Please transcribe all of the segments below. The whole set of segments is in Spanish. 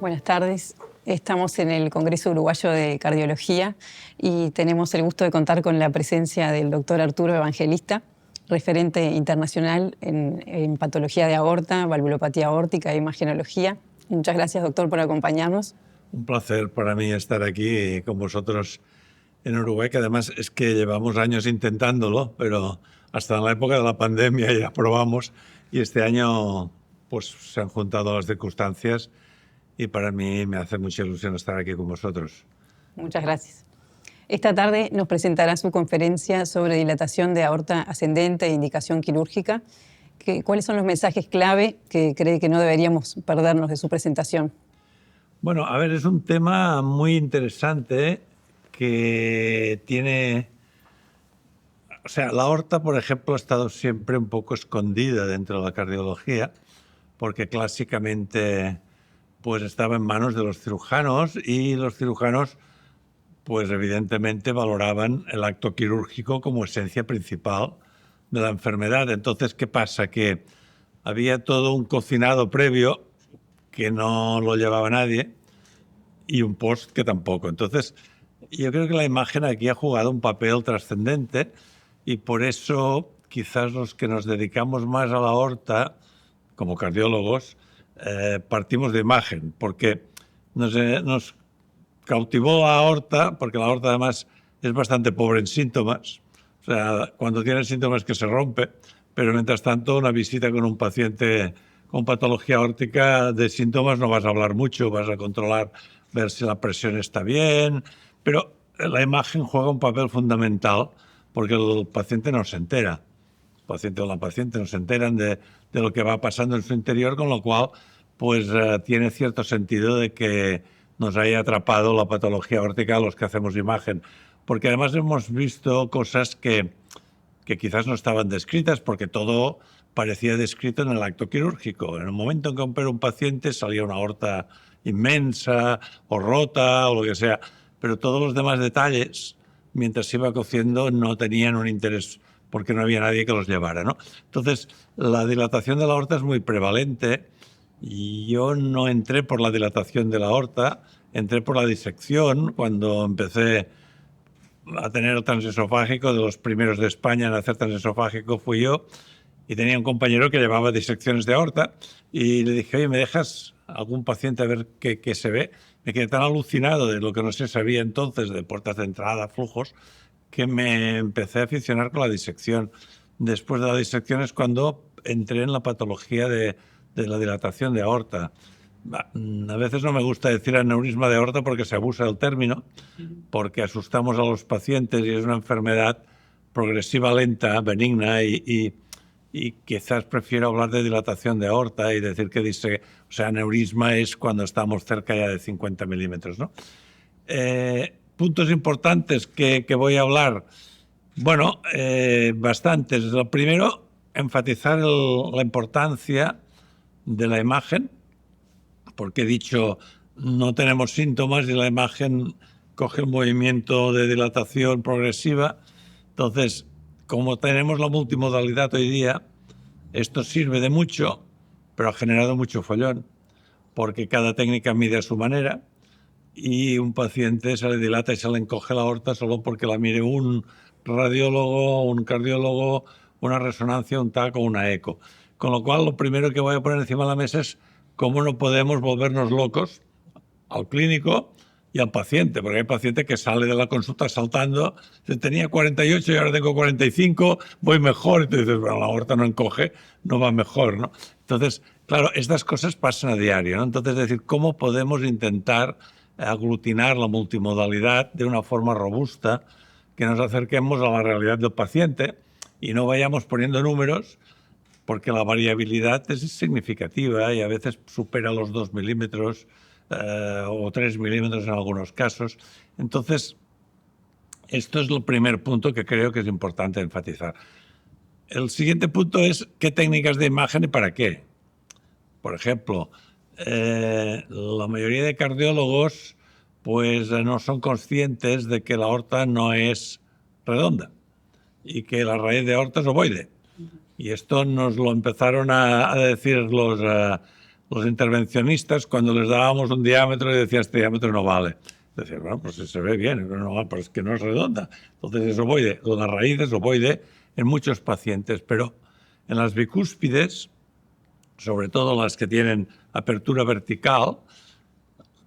Buenas tardes. Estamos en el Congreso Uruguayo de Cardiología y tenemos el gusto de contar con la presencia del doctor Arturo Evangelista, referente internacional en patología de aorta, valvulopatía aórtica e imagenología. Muchas gracias, doctor, por acompañarnos. Un placer para mí estar aquí con vosotros en Uruguay, que además es que llevamos años intentándolo, pero hasta en la época de la pandemia ya probamos y este año pues se han juntado las circunstancias y para mí me hace mucha ilusión estar aquí con vosotros. Muchas gracias. Esta tarde nos presentará su conferencia sobre dilatación de aorta ascendente e indicación quirúrgica. ¿Cuáles son los mensajes clave que cree que no deberíamos perdernos de su presentación? Bueno, a ver, es un tema muy interesante que tiene... O sea, la aorta, por ejemplo, ha estado siempre un poco escondida dentro de la cardiología, porque clásicamente pues estaba en manos de los cirujanos y los cirujanos pues evidentemente valoraban el acto quirúrgico como esencia principal de la enfermedad. Entonces, ¿qué pasa? Que había todo un cocinado previo que no lo llevaba nadie y un post que tampoco. Entonces, yo creo que la imagen aquí ha jugado un papel trascendente y por eso quizás los que nos dedicamos más a la aorta, como cardiólogos, partimos de imagen, porque nos cautivó la aorta, porque la aorta además es bastante pobre en síntomas. O sea, cuando tiene síntomas que se rompe, pero mientras tanto una visita con un paciente con patología aórtica de síntomas no vas a hablar mucho, vas a controlar, ver si la presión está bien, pero la imagen juega un papel fundamental porque el paciente no se entera. El paciente o la paciente no se enteran de lo que va pasando en su interior, con lo cual pues tiene cierto sentido de que nos haya atrapado la patología aórtica a los que hacemos imagen. Porque además hemos visto cosas que quizás no estaban descritas, porque todo parecía descrito en el acto quirúrgico. En el momento en que opera un paciente salía una aorta inmensa o rota o lo que sea, pero todos los demás detalles, mientras se iba cociendo, no tenían un interés porque no había nadie que los llevara, ¿no? Entonces, la dilatación de la aorta es muy prevalente y yo no entré por la dilatación de la aorta, entré por la disección cuando empecé a tener el transesofágico. De los primeros de España en hacer transesofágico fui yo y tenía un compañero que llevaba disecciones de aorta y le dije, oye, ¿me dejas algún paciente a ver qué se ve? Me quedé tan alucinado de lo que no se sabía entonces de puertas de entrada, flujos, que me empecé a aficionar con la disección. Después de la disección es cuando entré en la patología de la dilatación de aorta. A veces no me gusta decir aneurisma de aorta porque se abusa del término, porque asustamos a los pacientes y es una enfermedad progresiva, lenta, benigna y quizás prefiero hablar de dilatación de aorta y decir que aneurisma es cuando estamos cerca ya de 50 milímetros, ¿no? Puntos importantes que voy a hablar. Bueno, bastantes. Lo primero, enfatizar la importancia de la imagen, porque he dicho, no tenemos síntomas y la imagen coge un movimiento de dilatación progresiva. Entonces, como tenemos la multimodalidad hoy día, esto sirve de mucho, pero ha generado mucho follón, porque cada técnica mide a su manera y un paciente se le dilata y se le encoge la aorta solo porque la mire un radiólogo, un cardiólogo, una resonancia, un TAC o una eco. Con lo cual, lo primero que voy a poner encima de la mesa es cómo no podemos volvernos locos al clínico y al paciente, porque hay paciente que sale de la consulta saltando, tenía 48 y ahora tengo 45, voy mejor, y tú dices, bueno, la aorta no encoge, no va mejor, ¿no? Entonces, claro, estas cosas pasan a diario, ¿no? Entonces, es decir, ¿cómo podemos intentar aglutinar la multimodalidad de una forma robusta, que nos acerquemos a la realidad del paciente y no vayamos poniendo números, porque la variabilidad es significativa y a veces supera los 2 milímetros o 3 milímetros en algunos casos. Entonces, esto es el primer punto que creo que es importante enfatizar. El siguiente punto es qué técnicas de imagen y para qué. Por ejemplo, la mayoría de cardiólogos pues no son conscientes de que la aorta no es redonda y que la raíz de aorta es ovoide. Y esto nos lo empezaron a decir los intervencionistas, cuando les dábamos un diámetro, y decía, este diámetro no vale. Decía, bueno, pues se ve bien, pero, no, pero es que no es redonda. Entonces es ovoide. La raíz es ovoide en muchos pacientes, pero en las bicúspides, sobre todo las que tienen apertura vertical,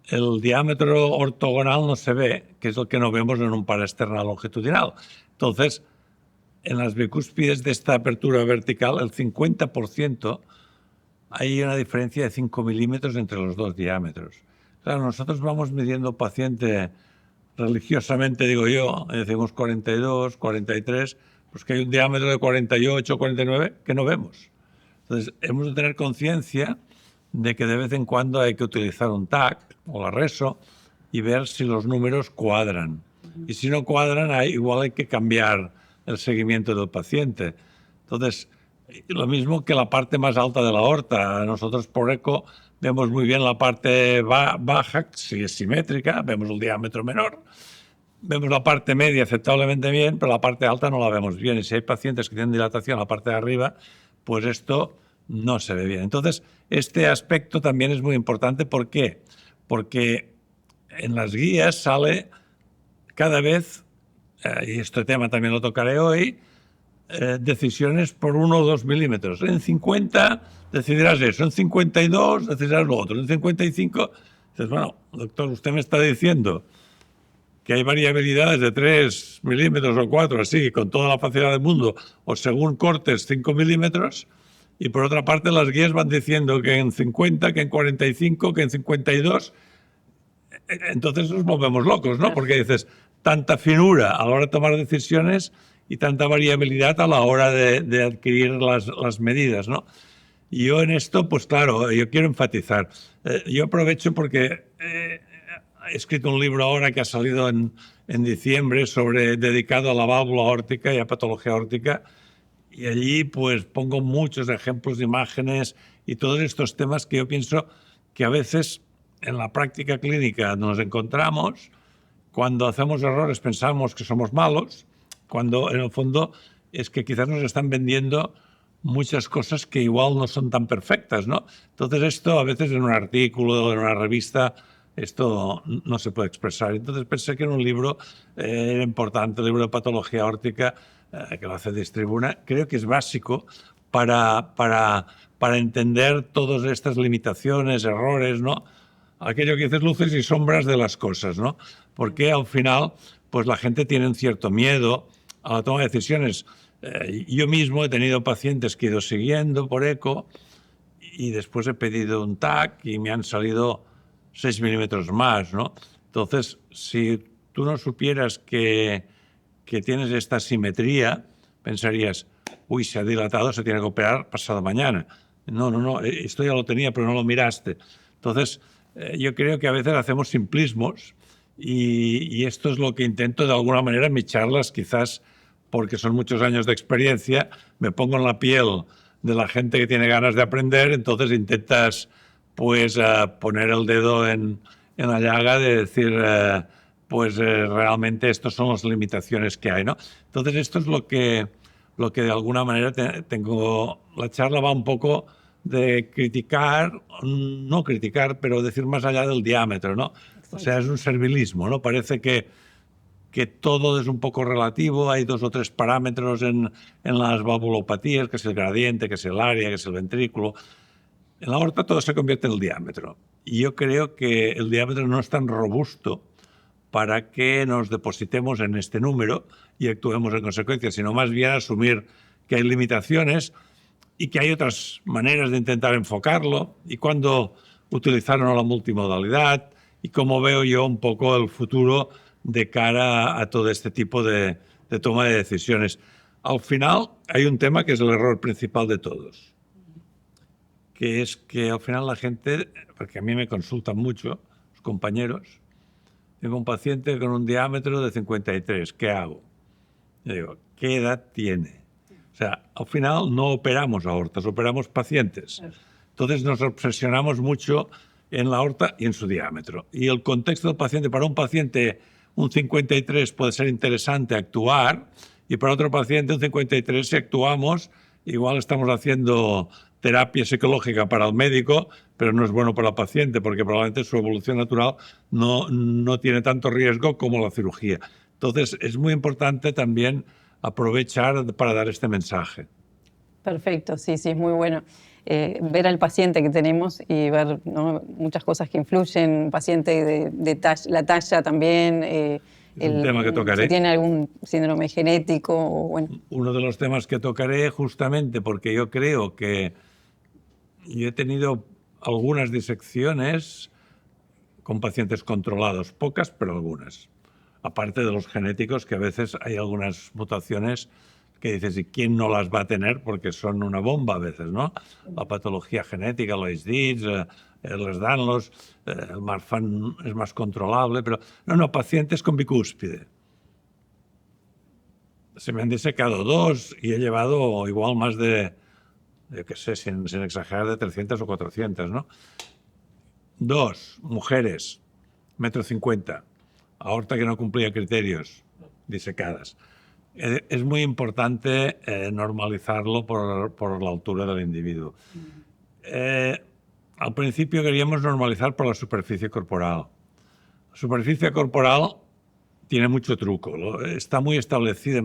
el diámetro ortogonal no se ve, que es el que no vemos en un paraesternal longitudinal. Entonces, en las bicúspides de esta apertura vertical, el 50%, hay una diferencia de 5 milímetros entre los dos diámetros. Claro, nosotros vamos midiendo paciente religiosamente, digo yo, decimos 42, 43, pues que hay un diámetro de 48, 49 que no vemos. Entonces, hemos de tener conciencia de que de vez en cuando hay que utilizar un TAC o la RESO y ver si los números cuadran. Y si no cuadran, igual hay que cambiar el seguimiento del paciente. Entonces, lo mismo que la parte más alta de la aorta. Nosotros por eco vemos muy bien la parte baja, si es simétrica, vemos el diámetro menor. Vemos la parte media aceptablemente bien, pero la parte alta no la vemos bien. Y si hay pacientes que tienen dilatación en la parte de arriba, pues esto no se ve bien. Entonces, este aspecto también es muy importante. ¿Por qué? Porque en las guías sale cada vez, y este tema también lo tocaré hoy, decisiones por 1 o 2 milímetros. En 50 decidirás eso, en 52 decidirás lo otro, en 55 dices, bueno, doctor, usted me está diciendo que hay variabilidades de 3 milímetros o 4, así, con toda la facilidad del mundo, o según cortes 5 milímetros, y por otra parte las guías van diciendo que en 50, que en 45, que en 52, entonces nos volvemos locos, ¿no? Porque dices, tanta finura a la hora de tomar decisiones y tanta variabilidad a la hora de adquirir las medidas, ¿no? Y yo en esto, pues claro, yo quiero enfatizar. Yo aprovecho porque he escrito un libro ahora que ha salido en diciembre dedicado a la válvula aórtica y a patología aórtica, y allí pues pongo muchos ejemplos de imágenes y todos estos temas que yo pienso que a veces en la práctica clínica nos encontramos. Cuando hacemos errores pensamos que somos malos, cuando en el fondo es que quizás nos están vendiendo muchas cosas que igual no son tan perfectas, ¿no? Entonces esto a veces en un artículo o en una revista esto no se puede expresar. Entonces pensé que en un libro era importante, el libro de patología aórtica, que lo hace Distribuna, creo que es básico para entender todas estas limitaciones, errores, ¿no? Aquello que dices, luces y sombras de las cosas, ¿no? Porque al final, pues la gente tiene un cierto miedo a la toma de decisiones. Yo mismo he tenido pacientes que he ido siguiendo por eco y después he pedido un TAC y me han salido 6 milímetros más, ¿no? Entonces, si tú no supieras que tienes esta simetría, pensarías, uy, se ha dilatado, se tiene que operar pasado mañana. No, esto ya lo tenía, pero no lo miraste. Entonces, yo creo que a veces hacemos simplismos y esto es lo que intento de alguna manera en mis charlas, quizás porque son muchos años de experiencia, me pongo en la piel de la gente que tiene ganas de aprender, entonces intentas pues poner el dedo en la llaga de decir, realmente estas son las limitaciones que hay, ¿no? Entonces esto es lo que de alguna manera tengo, la charla va un poco de criticar, no criticar, pero decir más allá del diámetro, ¿no? Exacto. O sea, es un servilismo, ¿no? Parece que todo es un poco relativo, hay 2 o 3 parámetros en las valvulopatías, que es el gradiente, que es el área, que es el ventrículo. En la aorta todo se convierte en el diámetro. Y yo creo que el diámetro no es tan robusto para que nos depositemos en este número y actuemos en consecuencia, sino más bien asumir que hay limitaciones y que hay otras maneras de intentar enfocarlo y cuándo utilizar o no la multimodalidad y cómo veo yo un poco el futuro de cara a todo este tipo de toma de decisiones. Al final hay un tema que es el error principal de todos, que es que al final la gente, porque a mí me consultan mucho los compañeros, tengo un paciente con un diámetro de 53, ¿qué hago? Yo digo, ¿qué edad tiene? O sea, al final no operamos aortas, operamos pacientes. Entonces nos obsesionamos mucho en la aorta y en su diámetro. Y el contexto del paciente, para un paciente un 53 puede ser interesante actuar, y para otro paciente un 53 si actuamos, igual estamos haciendo terapia psicológica para el médico, pero no es bueno para el paciente, porque probablemente su evolución natural no tiene tanto riesgo como la cirugía. Entonces, es muy importante también aprovechar para dar este mensaje. Perfecto, sí, sí, es muy bueno. Ver al paciente que tenemos y ver, ¿no?, muchas cosas que influyen, un paciente la talla también, Es un tema que tocaré. si tiene algún síndrome genético. Bueno. Uno de los temas que tocaré justamente porque yo creo que yo he tenido algunas disecciones con pacientes controlados, pocas, pero algunas. Aparte de los genéticos, que a veces hay algunas mutaciones que dices, ¿y quién no las va a tener? Porque son una bomba a veces, ¿no? La patología genética, los DIDs, los Danlos, el Marfan es más controlable, pero no, pacientes con bicúspide. Se me han disecado 2 y he llevado igual más de, yo qué sé, sin exagerar, de 300 o 400, ¿no? 2 mujeres, 1,50 m, aorta que no cumplía criterios, disecadas. Es muy importante normalizarlo por la altura del individuo. Al principio queríamos normalizar por la superficie corporal. La superficie corporal tiene mucho truco, está muy establecido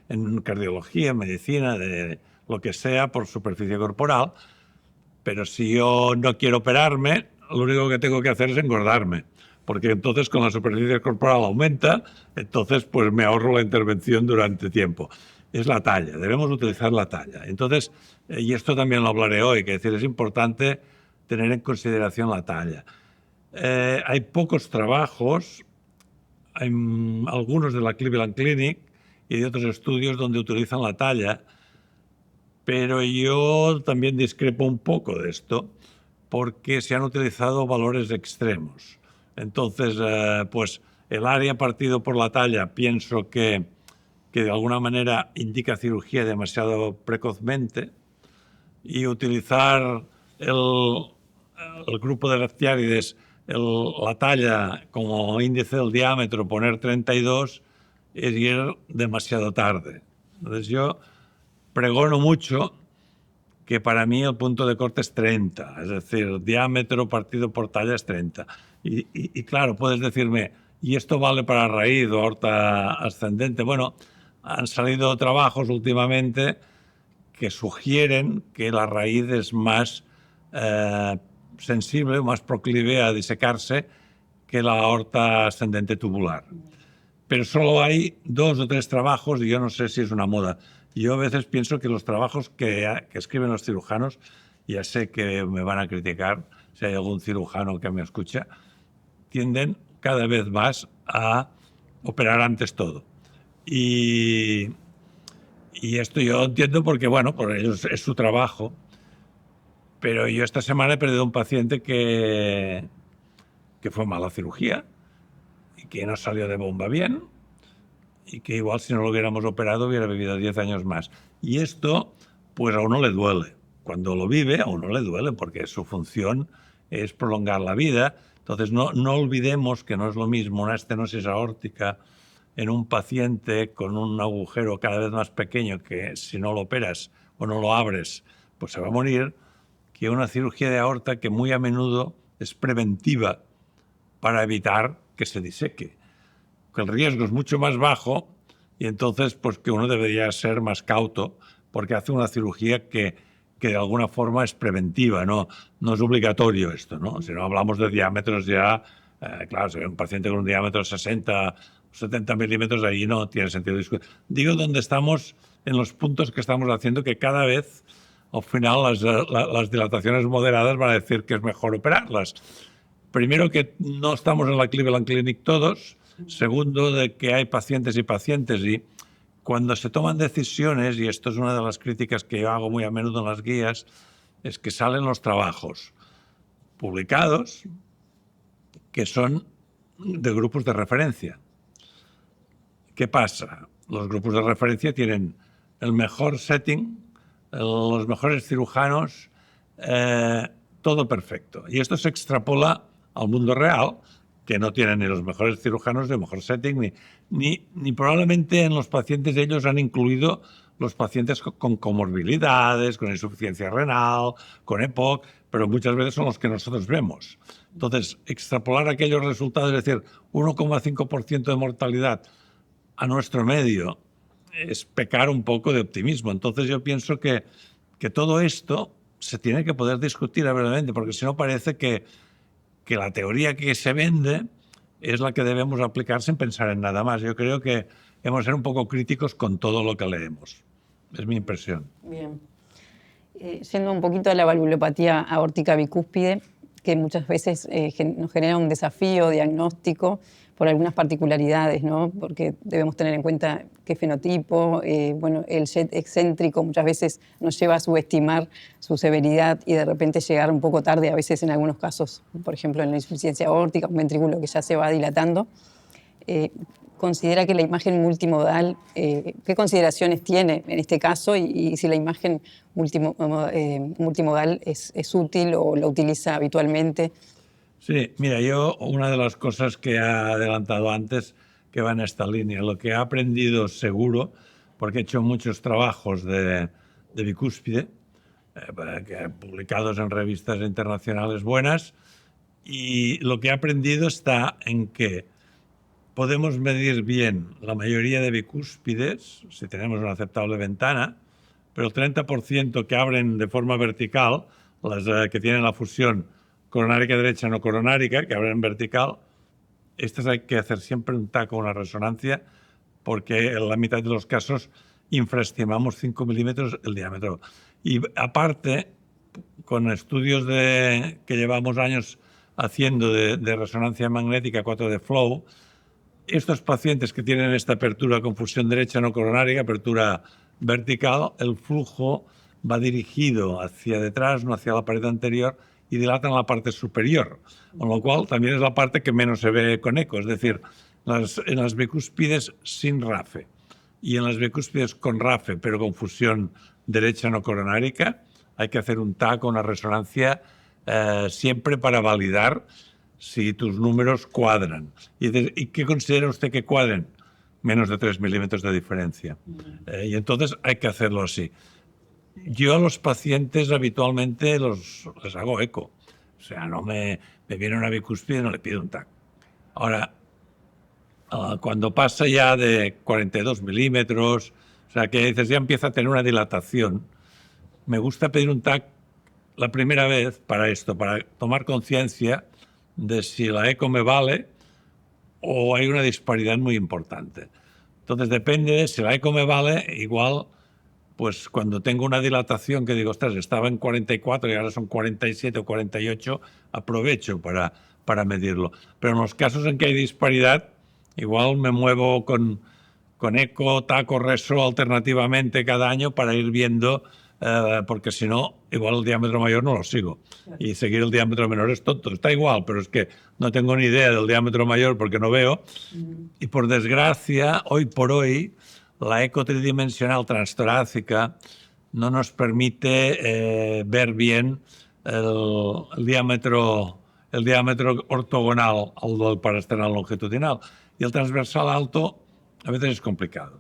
en cardiología, en medicina, de lo que sea, por superficie corporal, pero si yo no quiero operarme, lo único que tengo que hacer es engordarme, porque entonces con la superficie corporal aumenta, entonces pues me ahorro la intervención durante tiempo. Es la talla, debemos utilizar la talla. Entonces, y esto también lo hablaré hoy, que es decir, es importante tener en consideración la talla. Hay pocos trabajos, hay algunos de la Cleveland Clinic y de otros estudios donde utilizan la talla, pero yo también discrepo un poco de esto porque se han utilizado valores extremos. Entonces, pues el área partido por la talla pienso que de alguna manera indica cirugía demasiado precozmente, y utilizar el grupo de Leftiárides, la talla como índice del diámetro, poner 32, es ir demasiado tarde. Entonces yo pregono mucho que para mí el punto de corte es 30, es decir, diámetro partido por talla es 30. Y claro, puedes decirme, ¿y esto vale para raíz o aorta ascendente? Bueno, han salido trabajos últimamente que sugieren que la raíz es más sensible, más proclive a disecarse que la aorta ascendente tubular. Pero solo hay 2 o 3 trabajos y yo no sé si es una moda. Yo a veces pienso que los trabajos que escriben los cirujanos, ya sé que me van a criticar si hay algún cirujano que me escucha, tienden cada vez más a operar antes todo. Y esto yo entiendo porque, bueno, por ellos es su trabajo. Pero yo esta semana he perdido un paciente que fue mala cirugía y que no salió de bomba bien, y que igual si no lo hubiéramos operado hubiera vivido 10 años más. Y esto, pues a uno le duele. Cuando lo vive, a uno le duele porque su función es prolongar la vida. Entonces no olvidemos que no es lo mismo una estenosis aórtica en un paciente con un agujero cada vez más pequeño, que si no lo operas o no lo abres, pues se va a morir, que una cirugía de aorta que muy a menudo es preventiva para evitar que se diseque. El riesgo es mucho más bajo y entonces pues que uno debería ser más cauto porque hace una cirugía que de alguna forma es preventiva, no es obligatorio esto, ¿no? Si no hablamos de diámetros ya, claro, si hay un paciente con un diámetro de 60 o 70 milímetros, ahí no tiene sentido discutir. Digo donde estamos, en los puntos que estamos haciendo, que cada vez al final las dilataciones moderadas van a decir que es mejor operarlas. Primero, que no estamos en la Cleveland Clinic todos. Segundo, de que hay pacientes y pacientes, y cuando se toman decisiones, y esto es una de las críticas que yo hago muy a menudo en las guías, es que salen los trabajos publicados que son de grupos de referencia. ¿Qué pasa? Los grupos de referencia tienen el mejor setting, los mejores cirujanos, todo perfecto. Y esto se extrapola al mundo real, que no tienen ni los mejores cirujanos, ni el mejor setting, ni probablemente en los pacientes ellos han incluido los pacientes con comorbilidades, con insuficiencia renal, con EPOC, pero muchas veces son los que nosotros vemos. Entonces, extrapolar aquellos resultados, es decir, 1,5% de mortalidad a nuestro medio, es pecar un poco de optimismo. Entonces yo pienso que todo esto se tiene que poder discutir abiertamente, porque si no parece que la teoría que se vende es la que debemos aplicar sin pensar en nada más. Yo creo que hemos de ser un poco críticos con todo lo que leemos. Es mi impresión. Bien. Yendo un poquito a la valvulopatía aórtica bicúspide, que muchas veces nos genera un desafío diagnóstico por algunas particularidades, ¿no? Porque debemos tener en cuenta qué fenotipo, bueno, el jet excéntrico muchas veces nos lleva a subestimar su severidad y de repente llegar un poco tarde, a veces en algunos casos, por ejemplo en la insuficiencia aórtica, un ventrículo que ya se va dilatando. Considera que la imagen multimodal, ¿qué consideraciones tiene en este caso y si la imagen multimodal es útil o la utiliza habitualmente? Sí, mira, yo una de las cosas que ha adelantado antes que va en esta línea, lo que he aprendido seguro, porque he hecho muchos trabajos de bicúspide, publicados en revistas internacionales buenas, y lo que he aprendido está en que podemos medir bien la mayoría de bicúspides, si tenemos una aceptable ventana, pero el 30% que abren de forma vertical, las que tienen la fusión coronárica derecha no coronárica, que abren vertical, estas hay que hacer siempre un TAC o una resonancia, porque en la mitad de los casos infraestimamos 5 milímetros el diámetro. Y aparte, con estudios que llevamos años haciendo de resonancia magnética 4D Flow, estos pacientes que tienen esta apertura con fusión derecha no coronárica, apertura vertical, el flujo va dirigido hacia detrás, no hacia la pared anterior, y dilatan la parte superior, con lo cual también es la parte que menos se ve con eco, es decir, en las bicúspides sin RAFE y en las bicúspides con RAFE, pero con fusión derecha no coronárica, hay que hacer un TAC o una resonancia siempre para validar si tus números cuadran. ¿Y qué considera usted que cuadren? Menos de 3 milímetros de diferencia. Y entonces hay que hacerlo así. Yo a los pacientes habitualmente les hago eco. O sea, no me viene una bicúspide y no le pido un TAC. Ahora, cuando pasa ya de 42 milímetros, o sea, que dices ya empieza a tener una dilatación, me gusta pedir un TAC la primera vez para esto, para tomar conciencia de si la eco me vale o hay una disparidad muy importante. Entonces depende de si la eco me vale, igual pues cuando tengo una dilatación que digo, ostras, estaba en 44 y ahora son 47 o 48, aprovecho para medirlo. Pero en los casos en que hay disparidad, igual me muevo con eco, taco, reso alternativamente cada año para ir viendo, porque si no, igual el diámetro mayor no lo sigo. Y seguir el diámetro menor es tonto. Está igual, pero es que no tengo ni idea del diámetro mayor porque no veo. Y por desgracia, hoy por hoy, la eco tridimensional transtorácica no nos permite ver bien el diámetro ortogonal al del parasternal longitudinal. Y el transversal alto a veces es complicado.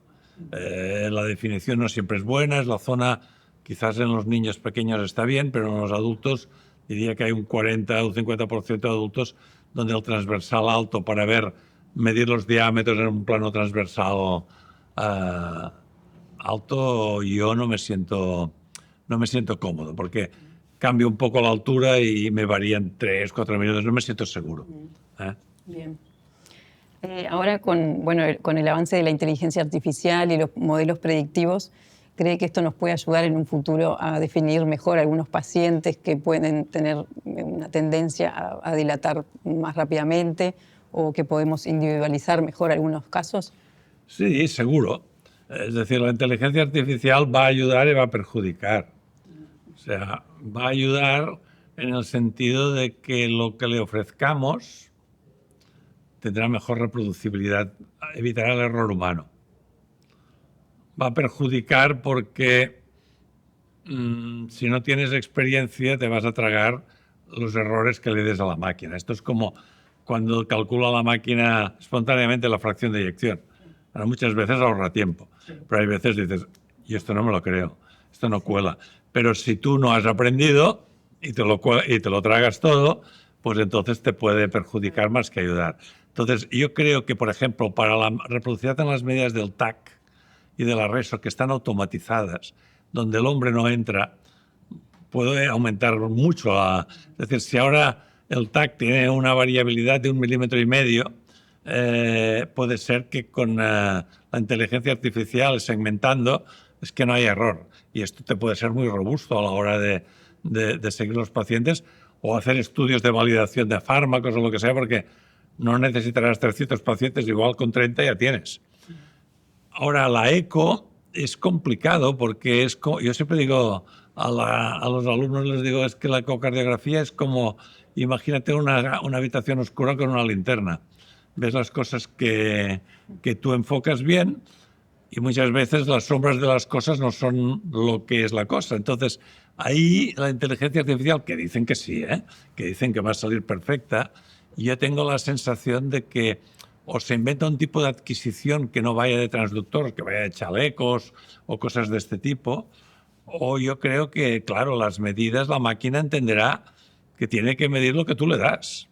La definición no siempre es buena, es la zona, quizás en los niños pequeños está bien, pero en los adultos diría que hay un 40 o un 50% de adultos donde el transversal alto para medir los diámetros en un plano transversal alto, yo no me siento cómodo, porque cambio un poco la altura y me varían 3-4 minutos, no me siento seguro. Bien. Ahora con el avance de la inteligencia artificial y los modelos predictivos, ¿cree que esto nos puede ayudar en un futuro a definir mejor algunos pacientes que pueden tener una tendencia a dilatar más rápidamente o que podemos individualizar mejor algunos casos? Sí, seguro. Es decir, la inteligencia artificial va a ayudar y va a perjudicar. O sea, va a ayudar en el sentido de que lo que le ofrezcamos tendrá mejor reproducibilidad, evitará el error humano. Va a perjudicar porque si no tienes experiencia te vas a tragar los errores que le des a la máquina. Esto es como cuando calcula la máquina espontáneamente la fracción de eyección. Ahora, muchas veces ahorra tiempo, pero hay veces dices, Y esto no me lo creo, esto no cuela. Pero si tú no has aprendido y te lo tragas todo, pues entonces te puede perjudicar más que ayudar. Entonces, yo creo que, por ejemplo, para la reproducción en las medidas del TAC y de la RESO, que están automatizadas, donde el hombre no entra, puede aumentar mucho. Es decir, si ahora el TAC tiene una variabilidad de 1,5 milímetros, puede ser que con la inteligencia artificial segmentando, es que no hay error. Y esto te puede ser muy robusto a la hora de seguir los pacientes o hacer estudios de validación de fármacos o lo que sea, porque no necesitarás 300 pacientes, igual con 30 ya tienes. Ahora, la eco es complicado porque yo siempre digo a los alumnos, les digo, es que la ecocardiografía es como, imagínate una habitación oscura con una linterna. Ves las cosas que tú enfocas bien y muchas veces las sombras de las cosas no son lo que es la cosa. Entonces, ahí la inteligencia artificial, que dicen que sí, que dicen que va a salir perfecta, yo tengo la sensación de que o se inventa un tipo de adquisición que no vaya de transductor, que vaya de chalecos o cosas de este tipo, o yo creo que, claro, las medidas, la máquina entenderá que tiene que medir lo que tú le das.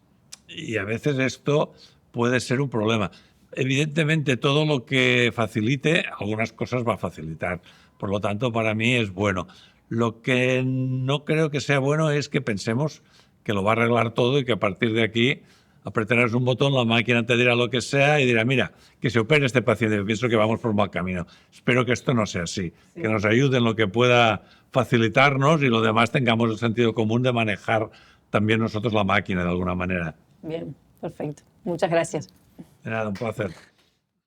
Y a veces esto puede ser un problema. Evidentemente, todo lo que facilite, algunas cosas va a facilitar. Por lo tanto, para mí es bueno. Lo que no creo que sea bueno es que pensemos que lo va a arreglar todo y que a partir de aquí apretarás un botón, la máquina te dirá lo que sea y dirá, mira, que se opere este paciente. Yo pienso que vamos por mal camino. Espero que esto no sea así, sí. Que nos ayude en lo que pueda facilitarnos y lo demás tengamos el sentido común de manejar también nosotros la máquina de alguna manera. Bien, perfecto. Muchas gracias. De nada, un placer.